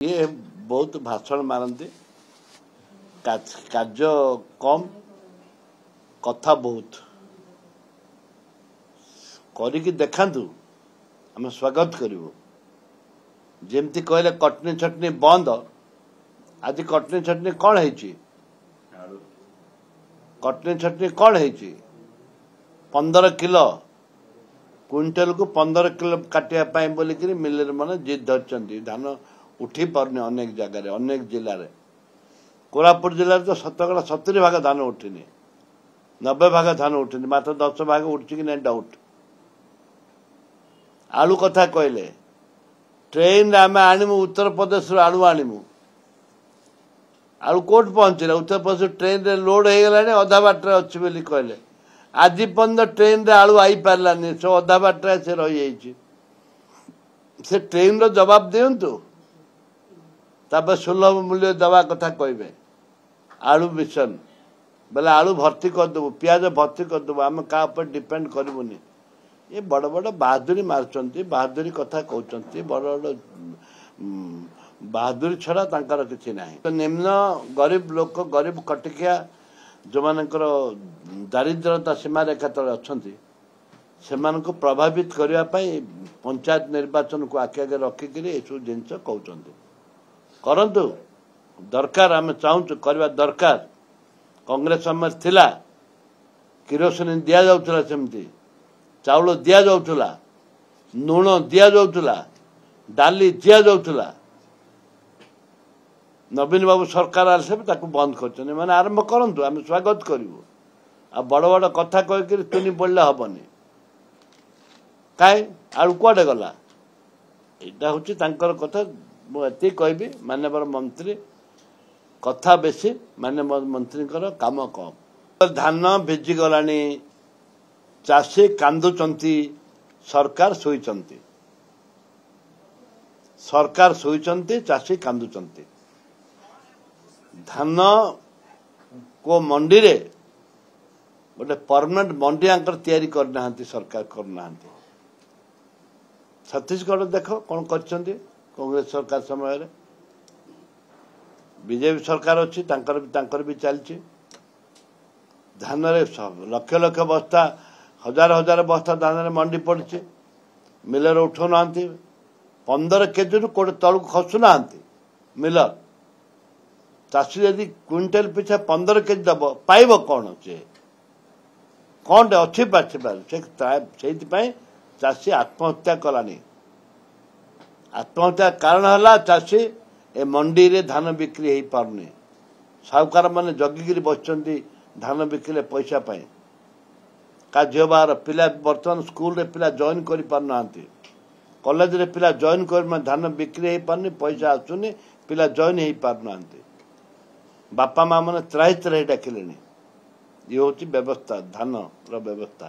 ये बहुत भाषण मारती कार्य कम कथा बहुत करिकी देखांतु आम स्वागत करूँ जमती कहले कटनी छटनी बंद आज कटनी छटनी कौन है कटनी छटनी कौन है 15 किलो क्विंटल को 15 किलो काटिया बोलिक मिलर मैंने जिद धरती धान उठी पारनी अनेक जगार अनेक जिले में कोरापुट जिले तो 70 भाग धान उठिनी 90 भाग धान उठिनी मात्र 10 भाग उठी कि नहीं डाउट आलू कथा कहले ट्रेन आम आणमु उत्तर प्रदेश आलू आणमु आलू कोट पहुंचला उत्तर प्रदेश ट्रेन रे लोड हो गलानी अधा बाटर अच्छी बोली कहले आज पर्यंत ट्रेन रे आलू आई पारलानी सो अधा बाटर से रही जाइए से ट्रेन रो जवाब दिंतु तापर सुलभ मूल्य दवा कथा कहबे आलू मिशन बोले आलू भर्ती करदेबू पियाज भर्ती करदेबू आम क्या डिपेंड करूनी ये बड़ बड़ बहादुरी मार्चंती बहादुरी कथा कहते बड़ बड़ बहादुरी छड़ा तांकर किछि नाही तो निम्न गरीब लोक गरीब कटिकिया जो मानकर दारिद्रता सीमा रेखा तले अछंती सेमानकु प्रभावित करिया पई पंचायत निर्वाचन को आखि आगे रखिकरी एसु जिनस कहउचंती करंतु दरकार आम चाहूँ करवा दरकार कांग्रेस समय थिला किरोसिन दिया जाउथला सेमती चाउल दिया जाउथला लुण दिया जाउथला डाली दिया जाउथला नवीन बाबू सरकार आसे बंद कर मैंने आरंभ करंतु आम स्वागत करूँ आ बड़ बड़ कथा कहीकि तुनी पड़े हेनी कहीं आलू कुआडे गला यहाँ हूँ कथा मुझे कहबी माननीय मंत्री कथा बेसी माननीय मंत्री काम कम धान भिजी गलानी चाषी कांदुचंती सरकार शोईचंती चाषी कांदुचंती धान को मंडी रे गोटे परमानेंट मंडी आंकर तैयारी करना सरकार करना छत्तीसगढ़ देख कौन कर कांग्रेस सरकार समय रे बीजेपी सरकार अच्छी भी चलती धान रे लक्ष लक्ष बस्ता हजार हजार बस्ता धान रे मंडी पड़ी मिलर उठौ ना 15 केजी रु कोड़े तलू खसुना मिलर चाषी यदि क्विंटल पिछा 15 केजी दब पाइब कौन से कौन अच्छी से चाषी आत्महत्या कलानी आत्महत्या कारण है चाषी ए मंडी रे धान बिक्री हो पारनी साहूकार मैंने जगिकी बसुँच धान बिकिले पैसा पाए का झील बाहर पिला बर्तमान स्कूल रे पिला जॉइन कर पारना कॉलेज रे पिला जॉइन कर धान बिक्री हो पारनी पैसा आसुनी पिला जॉइन हो पारना बापा माँ मैंने त्राही त्राही डाकिले ये हूँ व्यवस्था धान व्यवस्था।